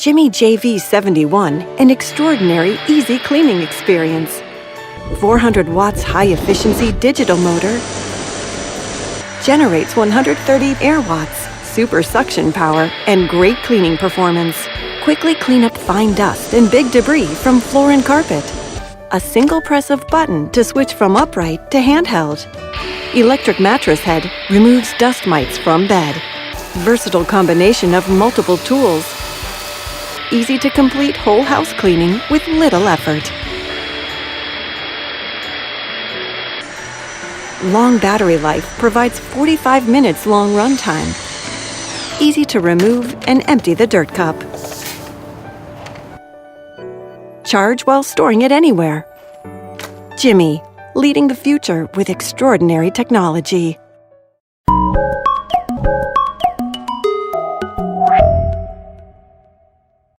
Jimmy JV71, an extraordinary, easy cleaning experience. 400 watts high-efficiency digital motor generates 130 air watts, super suction power, and great cleaning performance. Quickly clean up fine dust and big debris from floor and carpet. A single press of button to switch from upright to handheld. Electric mattress head removes dust mites from bed. Versatile combination of multiple tools. Easy to complete whole house cleaning with little effort. Long battery life provides 45 minutes long run time. Easy to remove and empty the dirt cup. Charge while storing it anywhere. Jimmy, leading the future with extraordinary technology.